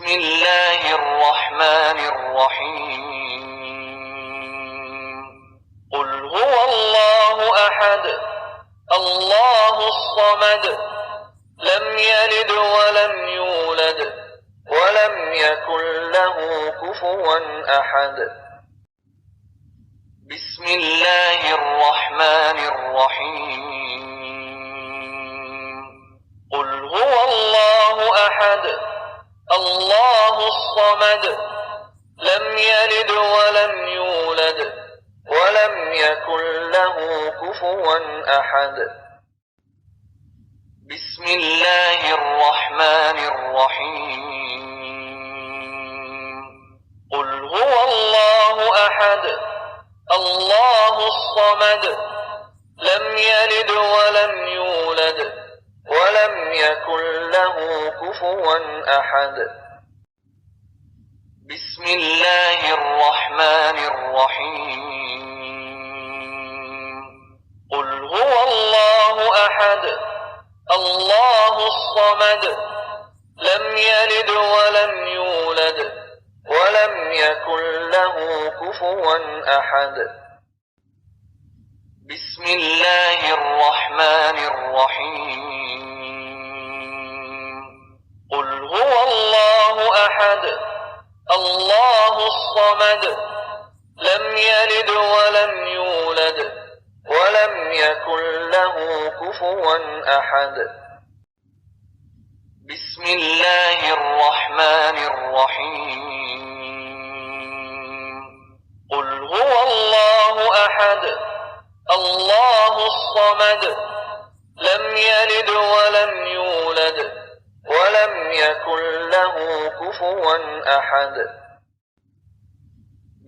بسم الله الرحمن الرحيم. قل هو الله أحد الله الصمد لم يلد ولم يولد ولم يكن له كفوا أحد. بسم الله الرحمن الرحيم. قل هو الله أحد الله الصمد لم يلد ولم يولد ولم يكن له كفوا أحد. بسم الله الرحمن الرحيم. قل هو الله أحد الله الصمد لم يلد ولم يولد ولم يكن له كفوا أحد. بسم الله الرحمن الرحيم. قل هو الله أحد الله الصمد لم يلد ولم يولد ولم يكن له كفوا أحد. بسم الله الرحمن الرحيم. قل هو الله أحد الله الصمد لم يلد ولم يولد ولم يكن له كفوا أحد. بسم الله الرحمن الرحيم. قل هو الله أحد الله الصمد لم يلد ولم يولد ولم يكن له كفوا أحد.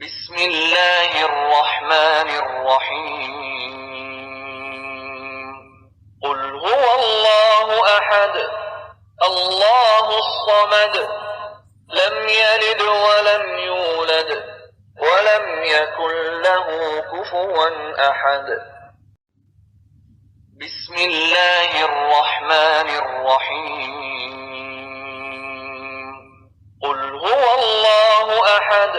بسم الله الرحمن الرحيم. قل هو الله أحد الله الصمد لم يلد ولم يولد ولم يكن له كفوا أحد. بسم الله الرحمن الرحيم. قل هو الله أحد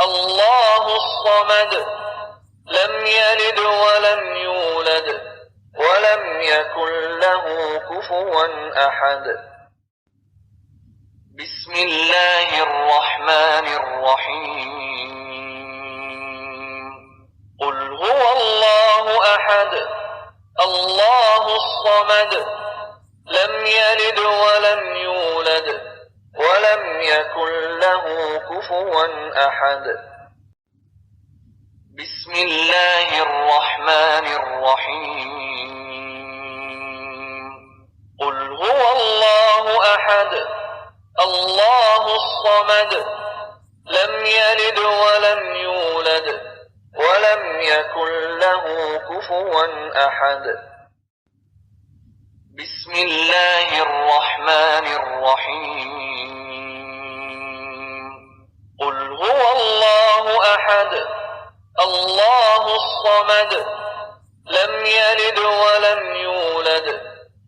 الله الصمد لم يلد ولم يولد ولم يكن له كفوا أحد. بسم الله الرحمن الرحيم. قل هو الله أحد الله الصمد لم يلد ولم يولد ولم يكن له كفوا أحد. بسم الله الرحمن الرحيم. قل هو الله أحد الله الصمد لم يلد ولم يولد ولم يكن له كفوا أحد. بسم الله الرحمن الرحيم. قل هو الله أحد الله الصمد لم يلد ولم يولد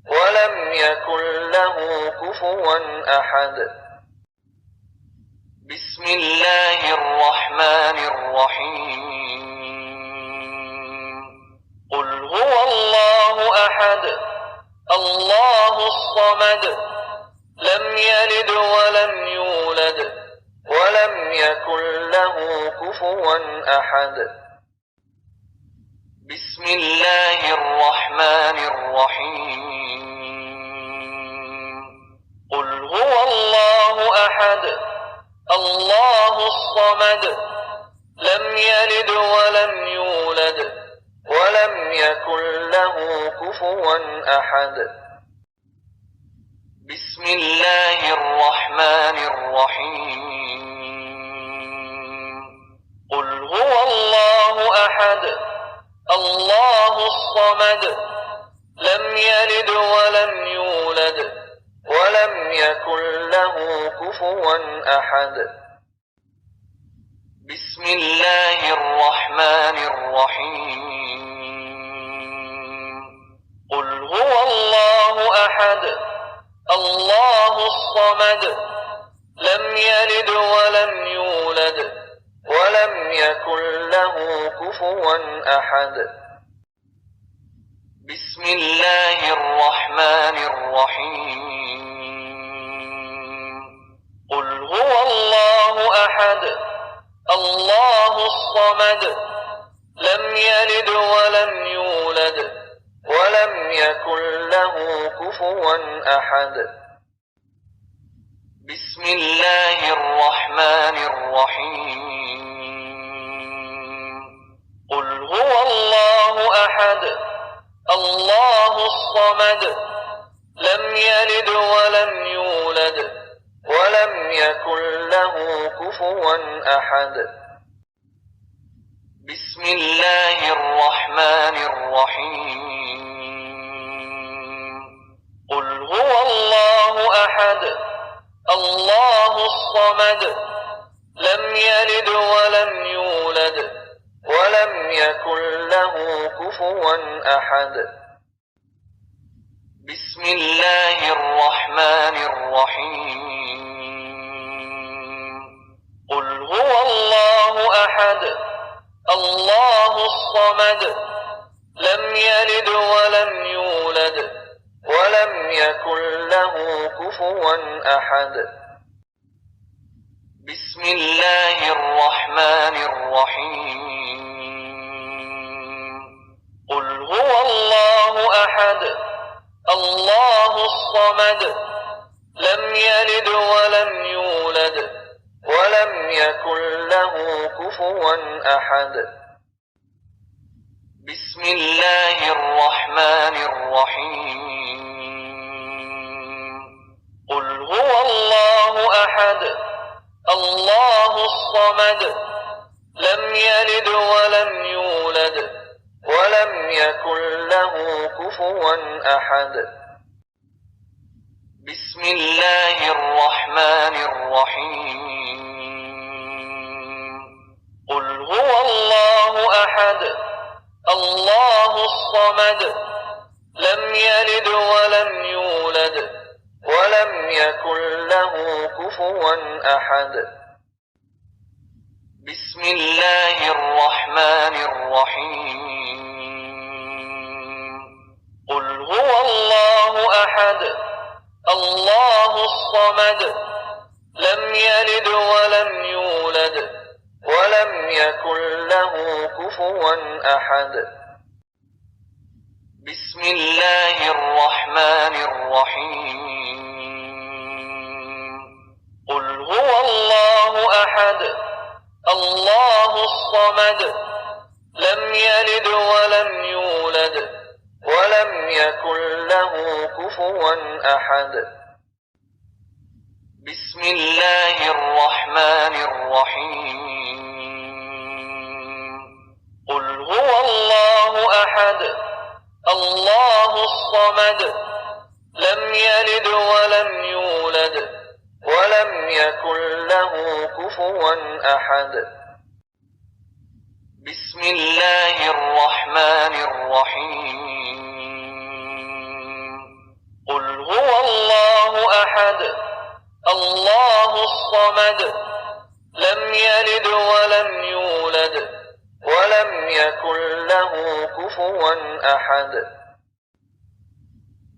ولم يكن له كفوا أحد. بسم الله الرحمن الرحيم. قل هو الله أحد الله الصمد لم يلد ولم يولد ولم يكن له كفوا أحد. بسم الله الرحمن الرحيم. قل هو الله أحد الله الصمد لم يلد ولم يولد ولم يكن له كفوا أحد. بسم الله الرحمن الرحيم. قل هو الله أحد الله الصمد لم يلد ولم يولد ولم يكن له كفوا أحد. بسم الله الرحمن الرحيم. قل هو الله أحد الله الصمد أحد بسم الله الرحمن الرحيم قل هو الله أحد الله الصمد لم يلد ولم يولد ولم يكن له كفوا أحد بسم الله الرحمن الرحيم قل هو الله أحد الله الصمد لم يلد ولم يولد ولم يكن له كفوا أحد بسم الله الرحمن الرحيم قل هو الله أحد الله الصمد لم يلد ولم يولد ولم يكن له كفوا أحد بسم الله الرحمن الرحيم قل هو الله أحد الله الصمد لم يلد ولم يولد ولم يكن له كفوا أحد بسم الله الرحمن الرحيم قل هو الله أحد الله الصمد لم يلد ولم يولد ولم يكن له كفوا أحد بسم الله الرحمن الرحيم قل هو الله أحد الله الصمد لم يلد ولم يولد ولم يكن له كفوا أحد بسم الله الرحمن الرحيم قل هو الله أحد الله الصمد لم يلد ولم يولد ولم يكن له كفوا أحد بسم الله الرحمن الرحيم قل هو الله أحد الله الصمد لم يلد ولم يولد ولم يكن له كفوا أحد بسم الله الرحمن الرحيم قل هو الله أحد الله الصمد لم يلد ولم يولد ولم يكن له كفوا أحد بسم الله الرحمن الرحيم قل هو الله أحد الله الصمد لم يلد ولم يولد ولم يكن له كفوا أحد بسم الله الرحمن الرحيم قل هو الله أحد الله الصمد لم يلد ولم يولد ولم يكن له كفوا أحد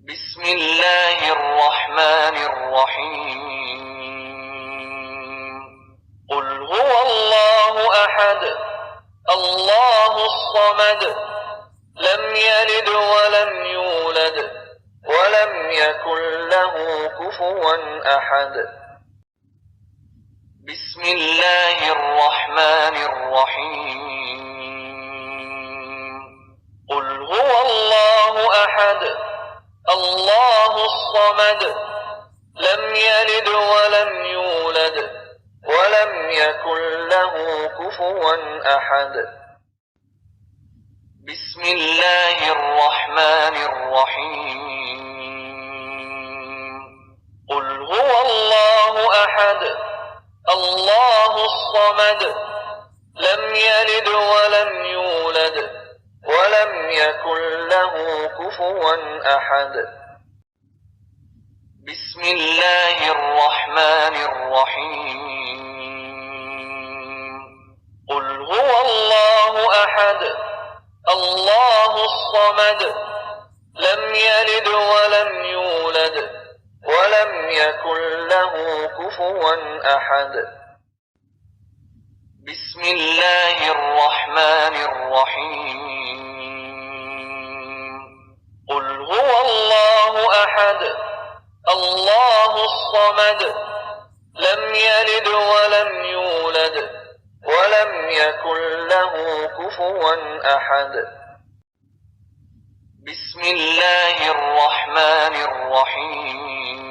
بسم الله الرحمن الرحيم قل هو الله أحد الله الصمد لم يلد ولم يولد ولم يكن له كفوا أحد بسم الله الرحمن الرحيم قل هو الله أحد الله الصمد لم يلد ولم يولد ولم يكن له كفوا أحد بسم الله الرحمن الرحيم قل هو الله أحد الله الصمد لم يلد ولم يولد ولم يكن له كفوا أحد بسم الله الرحمن الرحيم قل هو الله أحد الله الصمد لم يلد ولم يولد ولم يكن له كفوا أحد بسم الله الرحمن الرحيم قل هو الله أحد الله الصمد لم يلد ولم يولد ولم يكن له كفوا أحد بسم الله الرحمن الرحيم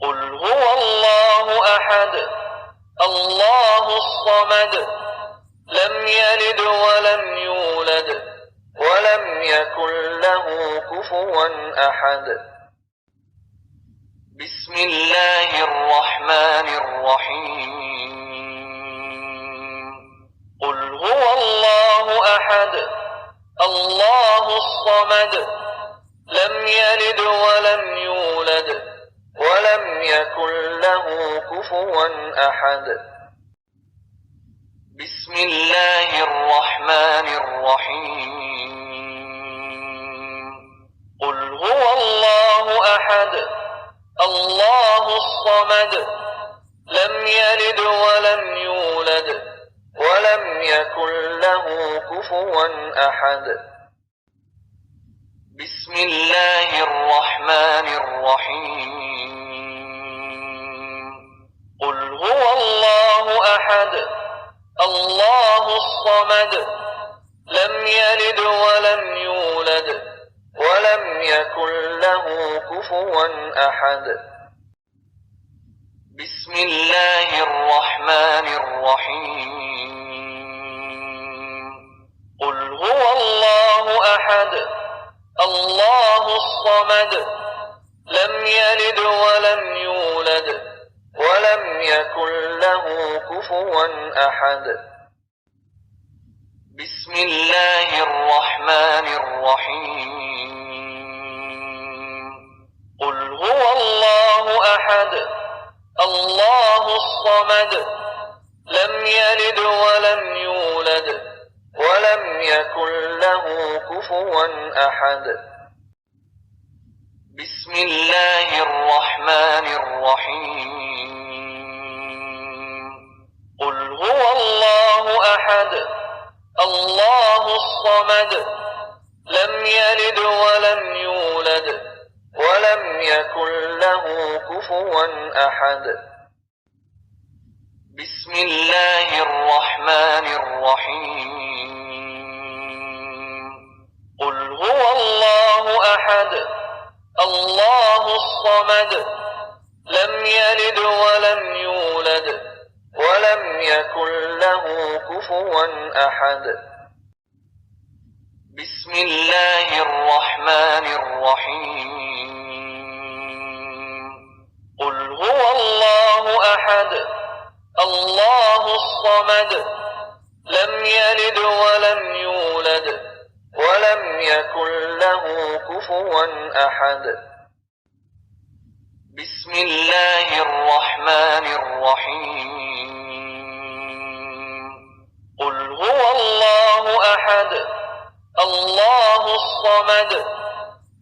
قل هو الله أحد الله الصمد لم يلد ولم يولد ولم يكن له كفوا أحد بسم الله الرحمن الرحيم قل هو الله أحد الله الصمد لم يلد ولم يولد ولم يكن له كفوا أحد بسم الله الرحمن الرحيم قل هو الله أحد الله الصمد لم يلد ولم يولد ولم يكن له كفوا أحد بسم الله الرحمن الرحيم قل هو الله أحد الله الصمد لم يلد ولم يولد ولم يكن له كفوا أحد بسم الله الرحمن الرحيم قل هو الله أحد الله الصمد لم يلد ولم يولد ولم يكن له كفوا أحد بسم الله الرحمن الرحيم قل هو الله أحد الله الصمد لم يلد ولم يولد ولم يكن له كفوا أحد بسم الله الرحمن الرحيم قل هو الله أحد الله الصمد لم يلد ولم يولد ولم يكن له كفوا أحد بسم الله الرحمن الرحيم قل هو الله أحد الله الصمد لم يلد ولم يولد ولم يكن له كفوا أحد بسم الله الرحمن الرحيم قل هو الله أحد الله الصمد لم يلد ولم يولد ولم يكن له كفوا أحد بسم الله الرحمن الرحيم قل هو الله أحد الله الصمد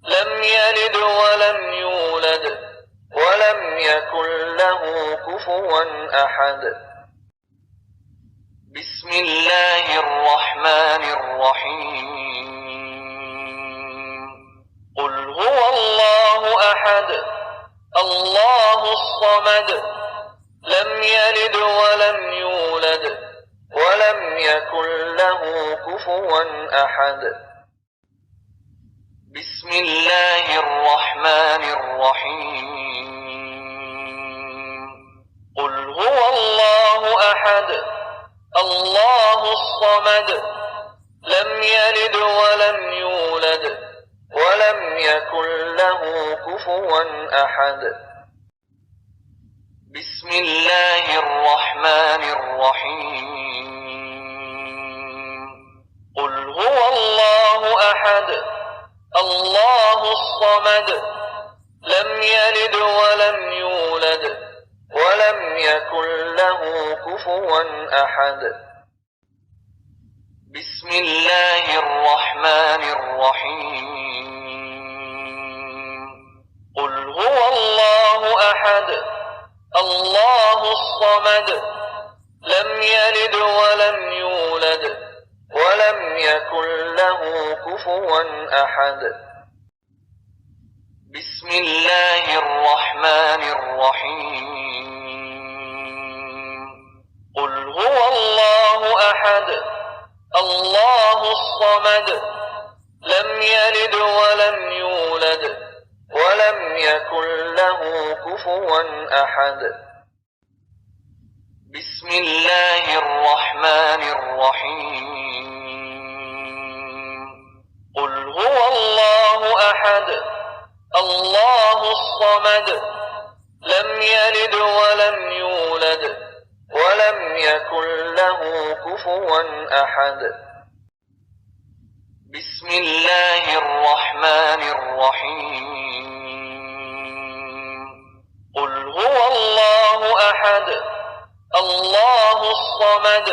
لم يلد ولم يولد ولم يكن له كفوا أحد بسم الله الرحمن الرحيم قل هو الله أحد الله الصمد لم يلد ولم يولد ولم يكن له كفوا أحد بسم الله الرحمن الرحيم قل هو الله أحد الله الصمد لم يلد ولم يولد ولم يكن له كفوا أحد بسم الله الرحمن الرحيم قل هو الله أحد الله الصمد لم يلد ولم يولد ولم يكن له كفوا أحد بسم بسم الله الرحمن الرحيم قل هو الله أحد الله الصمد لم يلد ولم يولد ولم يكن له كفوا أحد بسم الله الرحمن الرحيم قل هو الله أحد الله الصمد لم يلد ولم يولد ولم يكن له كفوا أحد بسم الله الرحمن الرحيم قل هو الله أحد الله الصمد لم يلد ولم يولد ولم يكن له كفوا أحد بسم الله الرحمن الرحيم قل هو الله أحد الله الصمد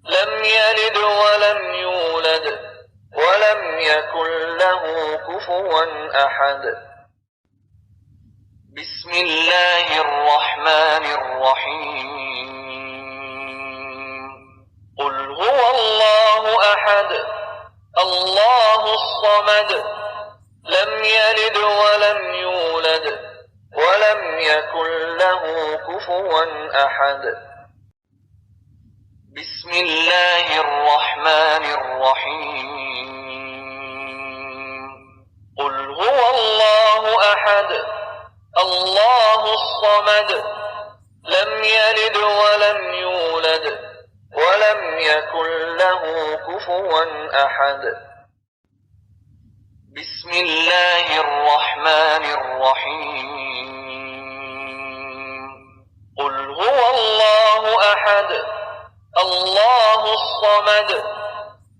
لم يلد ولم يولد ولم يكن له كفوا أحد بسم الله الرحمن الرحيم قل هو الله أحد الله الصمد لم يلد ولم يولد ولم يكن له كفوا أحد بسم الله الرحمن الرحيم قل هو الله أحد الله الصمد لم يلد ولم يولد ولم يكن له كفوا أحد بسم الله الرحمن الرحيم قل هو الله أحد الله الصمد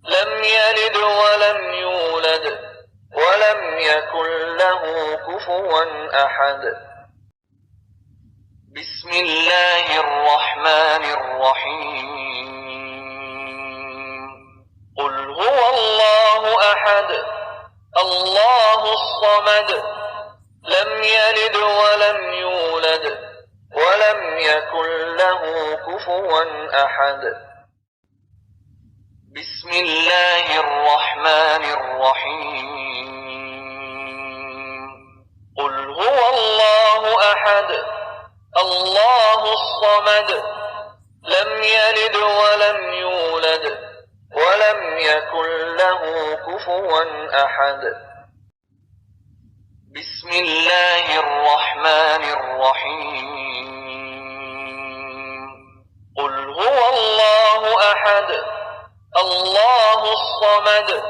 لم يلد ولم يولد ولم يكن له كفوا أحد بسم الله الرحمن الرحيم قل هو الله أحد الله الصمد لم يلد ولم يولد ولم يكن له كفوا أحد بسم الله الرحمن الرحيم قل هو الله أحد الله الصمد لم يلد ولم يولد ولم يكن له كفوا أحد بسم الله الرحمن الرحيم قل هو الله أحد الله الصمد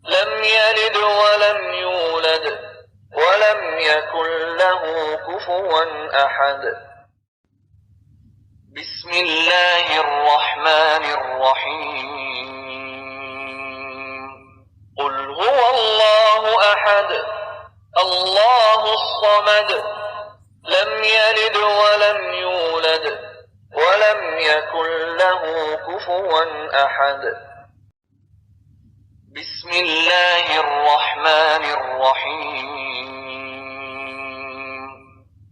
لم يلد ولم يولد ولم يكن له كفوا أحد بسم الله الرحمن الرحيم قل هو الله أحد الله الصمد لم يلد ولم يولد ولم يكن له كفوا أحد بسم الله الرحمن الرحيم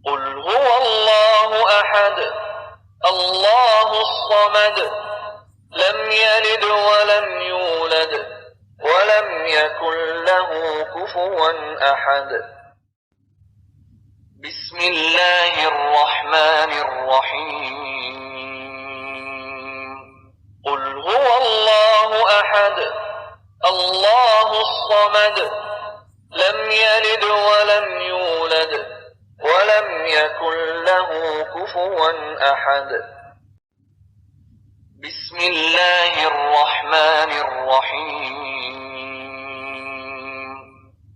قل هو الله أحد الله الصمد لم يلد ولم يولد ولم يكن له كفوا أحد بسم الله الرحمن الرحيم قل هو الله أحد الله الصمد لم يلد ولم يولد ولم يكن له كفوا أحد بسم الله الرحمن الرحيم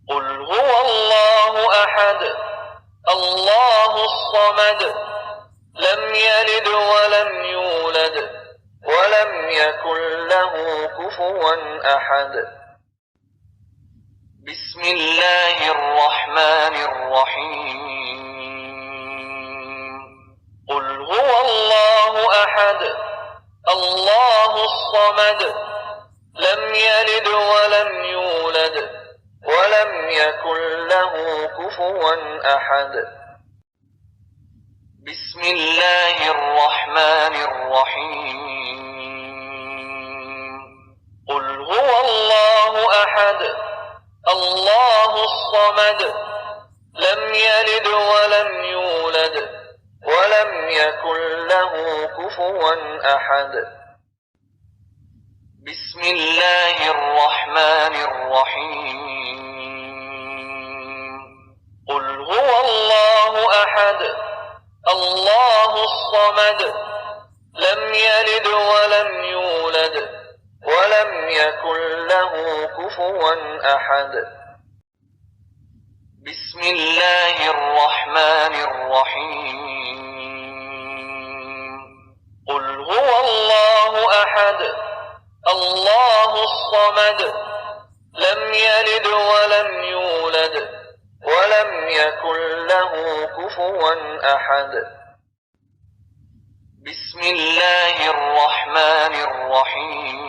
قل هو الله أحد الله الصمد لم يلد ولم يولد ولم يكن له كفوا أحد بسم الله الرحمن الرحيم قل هو الله أحد الله الصمد أحد. بسم الله الرحمن الرحيم. قل هو الله أحد الله الصمد لم يلد ولم يولد ولم يكن له كفوا أحد. بسم الله الرحمن الرحيم. قل هو الله أحد الله الصمد لم يلد ولم يولد ولم يكن له كفوا أحد. بسم الله الرحمن الرحيم. قل هو الله أحد الله الصمد لم يلد ولم يولد ولم يكن له كفوا أحد. بسم الله الرحمن الرحيم.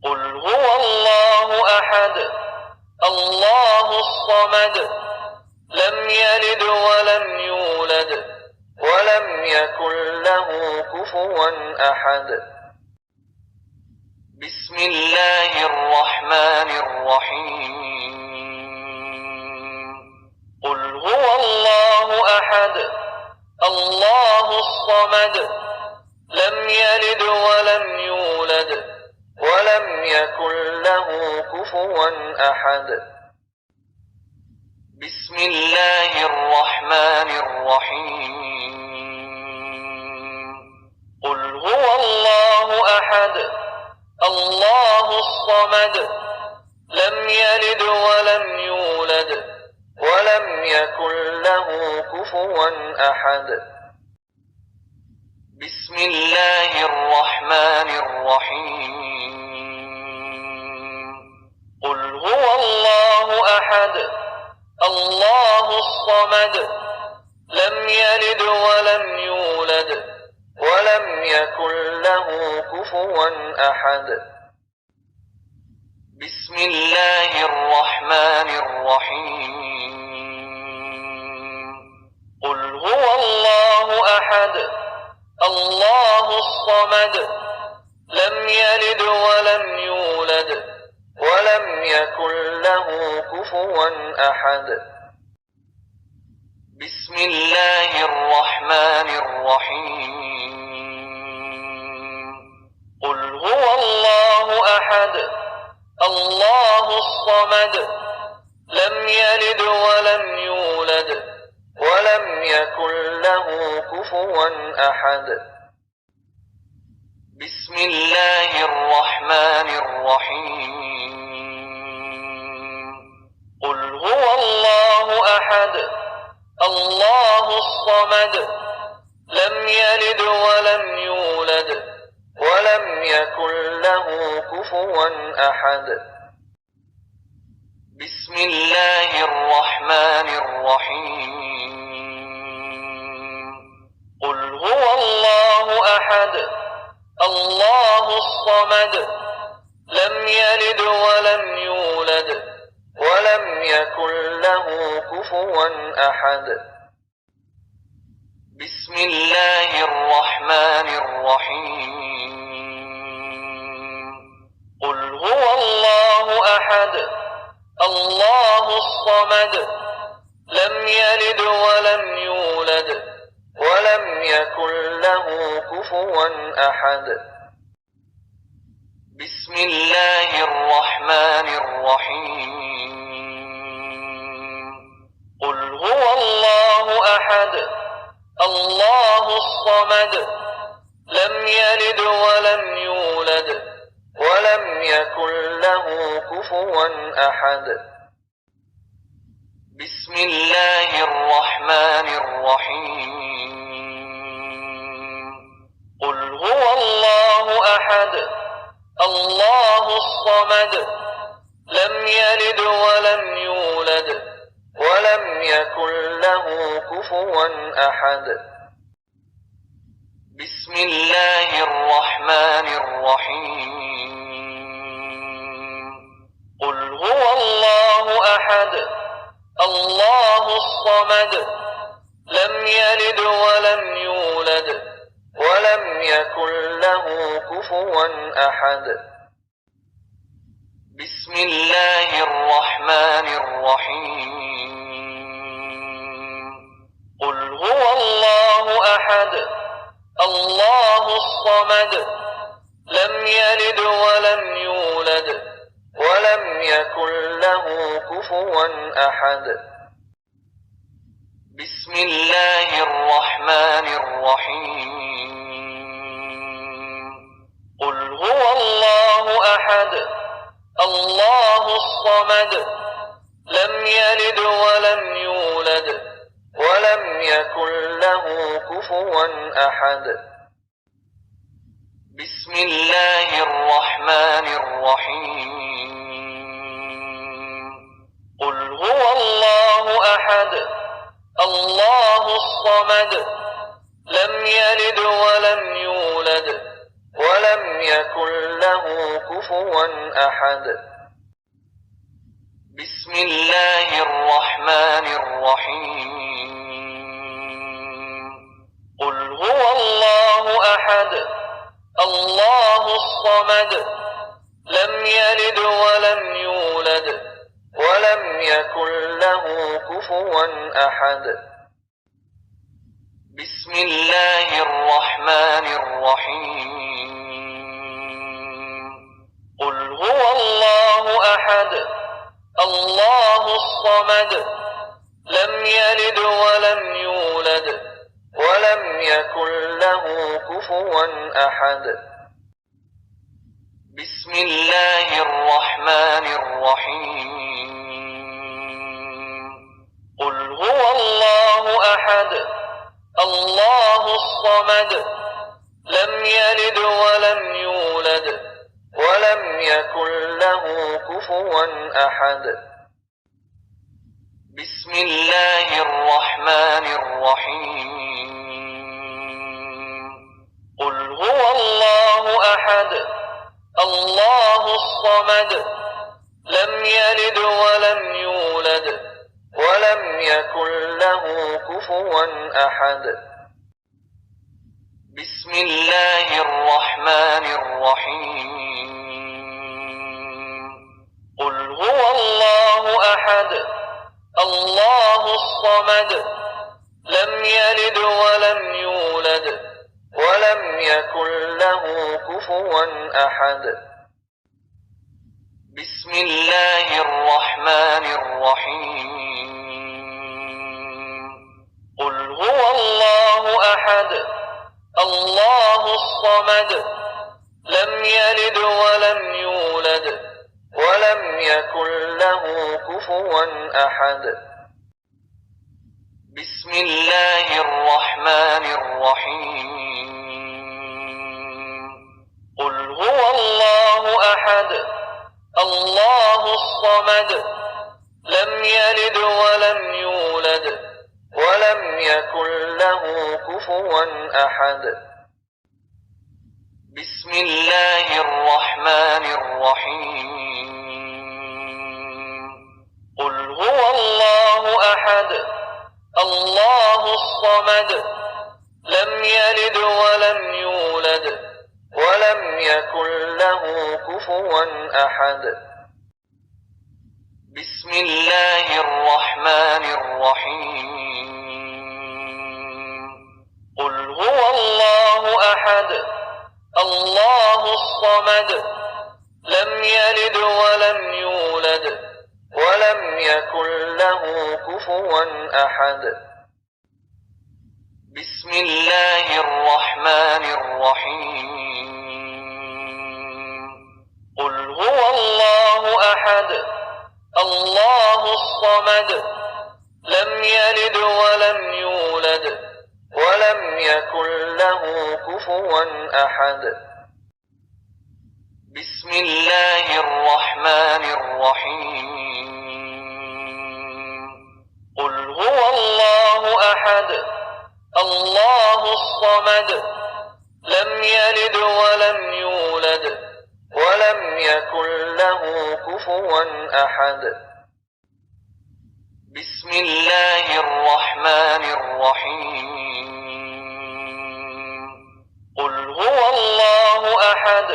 قل هو الله أحد الله الصمد لم يلد ولم يولد ولم يكن له كفوا أحد. بسم الله الرحمن الرحيم. قل هو الله أحد الله الصمد لم يلد ولم يولد ولم يكن له كفوا أحد. بسم الله الرحمن الرحيم. قل هو الله أحد الله الصمد لم يلد ولم يولد ولم يكن له كفوا أحد. بسم الله الرحمن الرحيم. قل هو الله أحد الله الصمد لم يلد ولم يولد ولم يكن له كفوا أحد. بسم الله الرحمن الرحيم. قل هو الله أحد الله الصمد لم يلد ولم يولد ولم يكن له كفوا أحد. بسم الله الرحمن الرحيم. قل هو الله أحد الله الصمد لم يلد ولم يولد ولم يكن له كفوا أحد. بسم الله الرحمن الرحيم. قل هو الله أحد الله الصمد لم يلد ولم يولد ولم يكن له كفوا أحد. بسم الله الرحمن الرحيم. قل هو الله أحد الله الصمد لم يلد ولم يولد ولم يكن له كفوا أحد. بسم الله الرحمن الرحيم. قل هو الله أحد الله الصمد لم يلد ولم يولد ولم يكن له كفوا أحد. بسم الله الرحمن الرحيم. قل هو الله أحد الله الصمد لم يلد ولم يولد ولم يكن له كفوا أحد. بسم الله الرحمن الرحيم. قل هو الله أحد الله الصمد لم يلد ولم يولد ولم يكن له كفوا أحد. بسم الله الرحمن الرحيم. قل هو الله أحد الصمد لم يلد ولم يولد ولم يكن له كفوا أحد. بسم الله الرحمن الرحيم. قل هو الله أحد الله الصمد لم يلد ولم يولد ولم يكن له كفوا أحد. بسم الله الرحمن الرحيم. قل هو الله أحد الله الصمد لم يلد ولم يولد ولم يكن له كفوا أحد. بسم الله الرحمن الرحيم. قل هو الله أحد الله الصمد لم يلد ولم يولد ولم يكن له كفوا أحد. بسم الله الرحمن الرحيم. قل هو الله أحد الله الصمد لم يلد ولم يولد ولم يكن له كفوا أحد. بسم الله الرحمن الرحيم. قل هو الله أحد الله الصمد لم يلد ولم يولد ولم يكن له كفوا أحد. بسم الله الرحمن الرحيم. قل هو الله أحد الله الصمد لم يلد ولم يولد ولم يكن له كفوا أحد. بسم الله الرحمن الرحيم. قل هو الله أحد الله الصمد لم يلد ولم يولد ولم يكن له كفوا أحد. بسم الله الرحمن الرحيم. قل هو الله أحد الله الصمد لم يلد ولم يولد ولم يكن له كفوا أحد. بسم الله الرحمن الرحيم. قل هو الله أحد الله الصمد لم يلد ولم يولد ولم يكن له كفوا أحد. بسم الله الرحمن الرحيم. قل هو الله أحد الله الصمد لم يلد ولم يولد ولم يكن له كفوا أحد. بسم الله الرحمن الرحيم. قل هو الله أحد الله الصمد لم يلد ولم يولد ولم يكن له كفوا أحد. بسم الله الرحمن الرحيم. قل هو الله أحد الله الصمد لم يلد ولم يولد ولم يكن له كفوا أحد. بسم الله الرحمن الرحيم. قل هو الله أحد الله الصمد لم يلد ولم يولد ولم يكن له كفوا أحد. بسم الله الرحمن الرحيم. قل هو الله أحد الله الصمد لم يلد ولم يولد ولم يكن له كفوا أحد. بسم الله الرحمن الرحيم قل هو الله أحد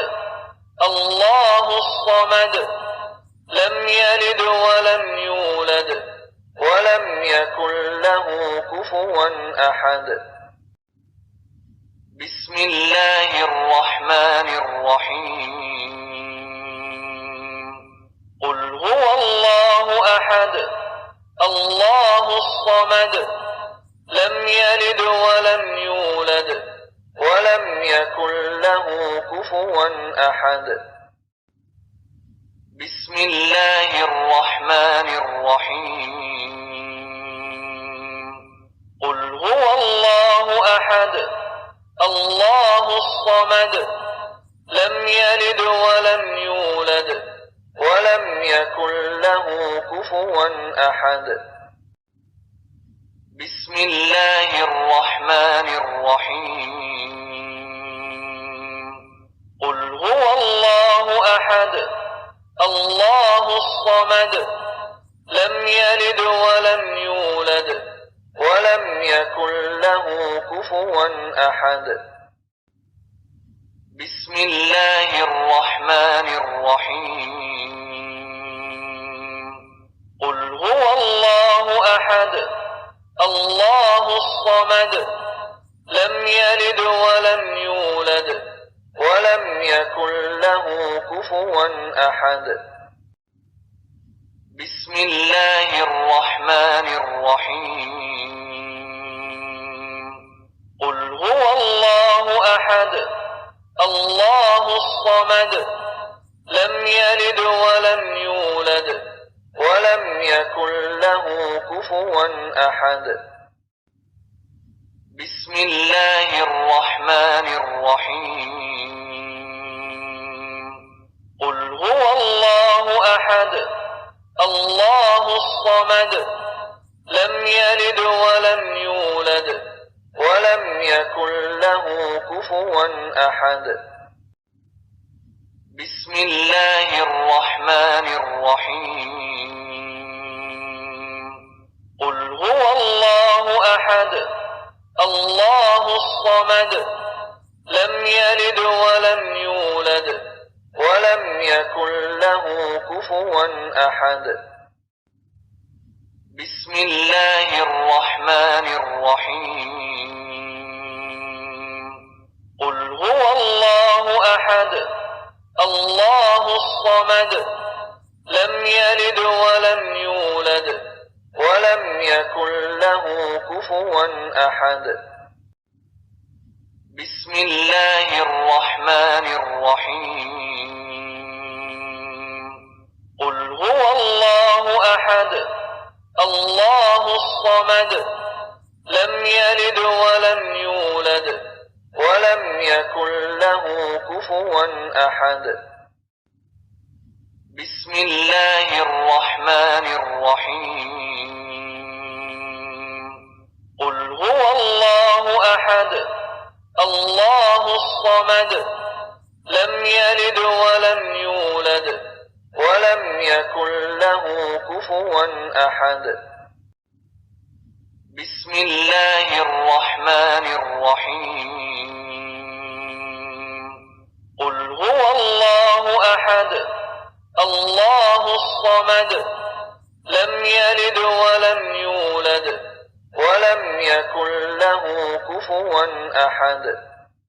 الله الصمد لم يلد ولم يولد ولم يكن له كفوا أحد بسم الله الرحمن الرحيم قل هو الله أحد الله الصمد لم يلد ولم يولد ولم يكن له كفوا أحد بسم الله الرحمن الرحيم قل هو الله أحد الله الصمد لم يلد ولم يولد ولم يكن له كفوا أحد بسم الله الرحمن الرحيم قل هو الله أحد الله الصمد لم يلد ولم يولد ولم يكن له كفوا أحد بسم الله الرحمن الرحيم قل هو الله أحد الله الصمد لم يلد ولم يولد ولم يكن له كفوا أحد بسم الله الرحمن الرحيم قل هو الله أحد الله الصمد لم يلد ولم يولد ولم يكن له كفوا أحد بسم الله الرحمن الرحيم قل هو الله أحد الله الصمد لم يلد ولم يولد ولم يكن له كفوا أحد بسم الله الرحمن الرحيم قل هو الله أحد الله الصمد لم يلد ولم يولد ولم يكن له كفوا أحد بسم الله الرحمن الرحيم قل هو الله أحد الله الصمد لم يلد ولم يولد ولم يكن له كفوا أحد بسم الله الرحمن الرحيم قل هو الله أحد الله الصمد لم يلد ولم يولد ولم يكن له كفوا أحد بسم الله الرحمن الرحيم قل هو الله أحد الله الصمد لم يلد ولم يولد ولم يكن له كفوا أحد بسم الله الرحمن الرحيم قل هو الله أحد الله الصمد لم يلد ولم يولد ولم يكن له كفوا أحد